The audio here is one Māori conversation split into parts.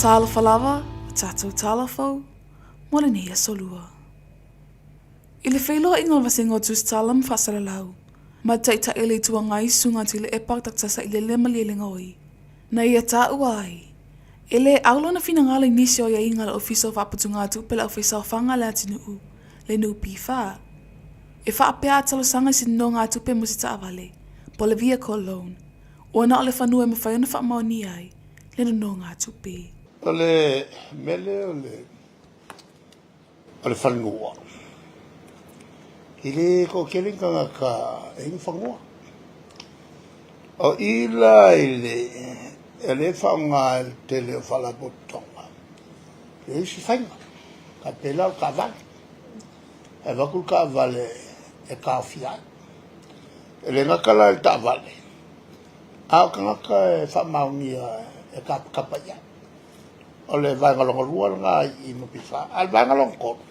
Tala falava, tatou tala fou, mole nei Aso Lua. I le whailoa inga wasengo tus tala mwhasalalau, ma taita ele tua ngai sunga tile e paktak tasa i le lema le ngoi. Na ia tā ua ai, ele aulo na fina ngala inisi o ia inga la ofiso whapatunga atu pela ofisa whanga le atinu u, le nu pifa. E whaapea atalo sanga si no ngā tupe musita avale, po le vehicle loan, o na o le whanua me whaiona whaamau ni ai, le no ngā tupe. O le mele o le whanua. I le ko kelinganga ka inga whanua. O ila i le whaunga te leo whalabotonga. Le isi whainga, ka pela o ka vale. E wakul ka vale e ka whiai. E le ngakala e ta vale. Ao ka ngaka e whamaungia e ka kapaya. O le vaingalonga lua ngā i mupisa. Al vaingalonga kono.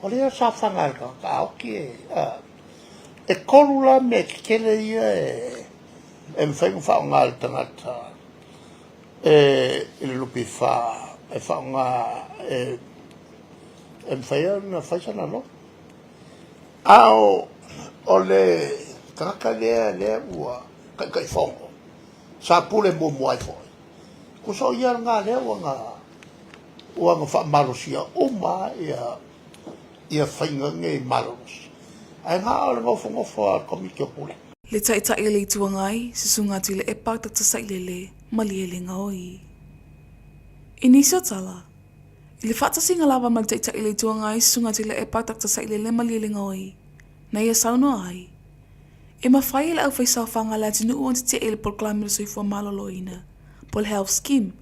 O le sa whangai ka aoki e korula me kele ia e mwhainga whaunga le tangata. E le lupi wha e whaunga e mwhaia na whaisana no. Ao o le kaka lea ua kai whongo. Sa pule mo muai foi. Kuso ia ngā lea ua ngā whaamarosia uma ia whainga nge maros. Ai ngā ala ngofo komiki o pule. Le taita e le tua ngai, se sunga tile e pakta tasa i le maliele ngoi. I nisi o tala, i le whatasi ngā lava mal taita e le tua ngai, se sunga tile e pakta tasa i le maliele ngoi. Na ia sauno ai. E mawhai e le au whaisau whanga la tinu uan te e le polklami le soifua malolo ina. Pol health scheme.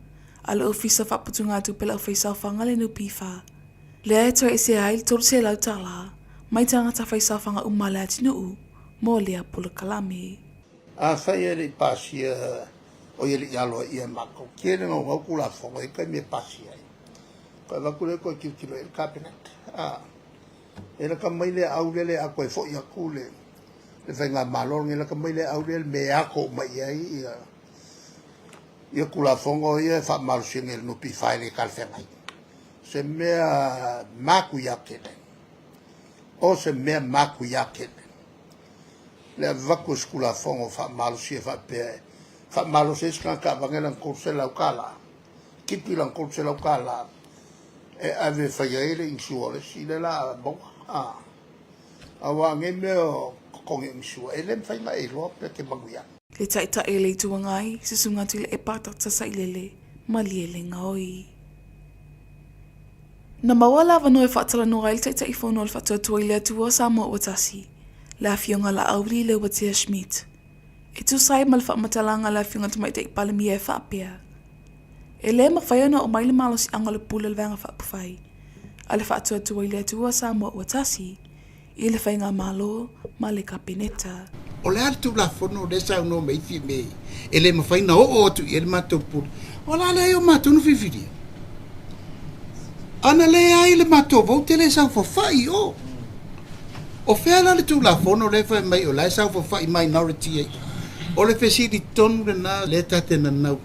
Ala ofisa whaputunga atu pela au whaisau whanga le nupifa. Le aetoa e se ai le tolu se lau tala, mai tangata whaisau whanga umala atinu u, mo lea pula kalame. A whai e le pasia o i le aloa i e mako. Kere ngau ngau kula whonga e kai me pasia ai. Kai wakule koe kiutilo e le cabinet. E la ka maile au le a koe fo i a kule. Le whainga malong e la ka maile au le me ako mai ai ia kula fongo ia fa marusinga no pi faile kalfengai se mea maku yakene o se mea maku yakene le vaku kula fongo fa marusia fa marusia ska ka vangela kursela ukala kipi lan kursela ukala e ave faile insuole sile la bon awa ngemeo ko ngemsua ele mfainga e lo pe ke manguya. Le taita e le tua ngai, se sunga tile e pata tasa i lele, maliele ngoi. Na mawala vano e whaatala noa le taita i whono le whatua tua i lea tua sa mua watasi, la fionga la auri le watia Schmidt. E tu sai mal whaamatalanga la fionga tumai te i palemia e whaapea. E le mawhaiana o maile malo si anga le pula le vanga whaapawhai, a le whaatua tua i lea tua sa mua watasi, i le whainga malo, ma le kapineta. O le atu la fono le sa no me fi me ele ma faina o tu ele ma to pu o la le o ma to no fifiri ana le ai le ma to vo tele sa fo fai o fe la le tu la fono le fa mai o la sa fo fai minority o le fesi di ton na le tate na na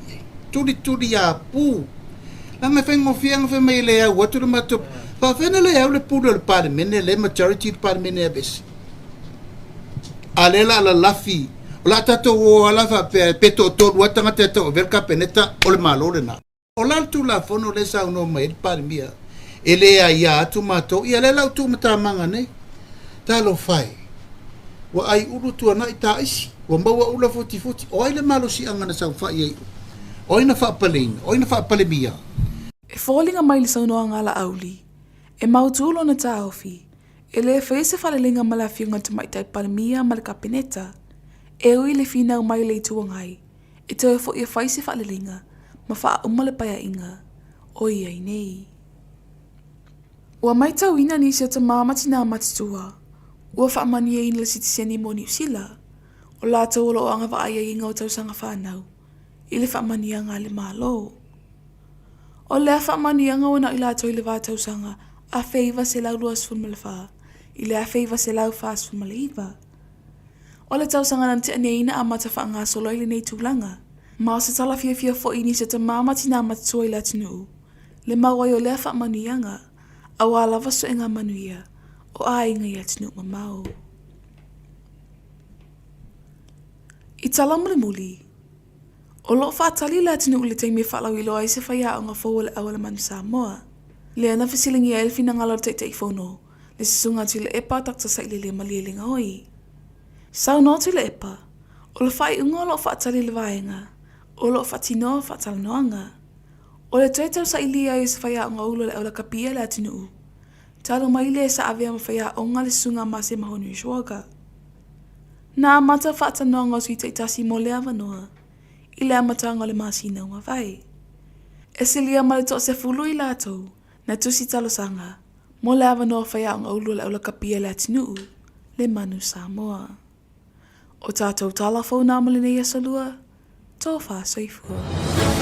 tu di ya pu la me fengo fiang fe mai le o tu ma to fa fe na le le pu le parlement le majority parlement e bes alela la lafi la tato o la fa peto to watanga teto verka peneta o le malo na o la tu la fono le sa no mai par mia ele ya tu mato ia le la tu mata manga ne ta lo fai wa ai ulu tu na ita isi wa mbawa ula foti o ile malo si anga na sa fa ia o ina fa palemia e falling a mai so no anga la auli e mautulo na taofi ele fese falelinga mala fiunga te mai tai palmia mal kapineta e ui le fina mai le tuangai e te fo e faise falelinga ma fa umale paya inga o ia nei wa mai tau ina ni se te mama tina matitua wa fa mani e le citizeni mo New Zealand o la tau lo anga va ai inga o tau sanga fa nau ile fa mani anga le malo o le fa mani anga ona ila tau le va tau sanga a feiva se la luas fun malfa ile a feiva se lau fast fun maliva o le tau sanga nan te aneina a mata fa anga solo ile nei tūlanga ma se tala fia fo ini se te mama tina matitua ila tinu Le mawai o lea wha manuianga, a wala vaso e ngā manuia, o a inga i atinu mamau. I tala muli, o lo whaatali le atinu ule teimi whalau i loa i se whaia o ngā whawale awale manu Samoa. Le ana whisilingi a elfi na ngalo te whono, le sisunga tu le epa takta sa ile le malielinga hoi. Sau no tu le epa, o le whai unga o lo whaatali le vaenga, o lo whaatinoa whaatala noanga. O le tuetau sa ilia i se whaia o ngā ulo le aula kapia le atinu. Talo mai le sa avea ma whaia o ngā le sunga ma se mahonu i shuaga. Nā mata whaata noanga o sui te itasi mo le avanoa, i le amatanga le masina unga vai. E se lia ma le to se fulu i lātou, na tusi talo sanga, mo le avanoa whaia o ngā ulo le aula kapia le atinu, le manu Samoa. O tātou tala fau nā mole nei Aso Lua, tō wha soifua.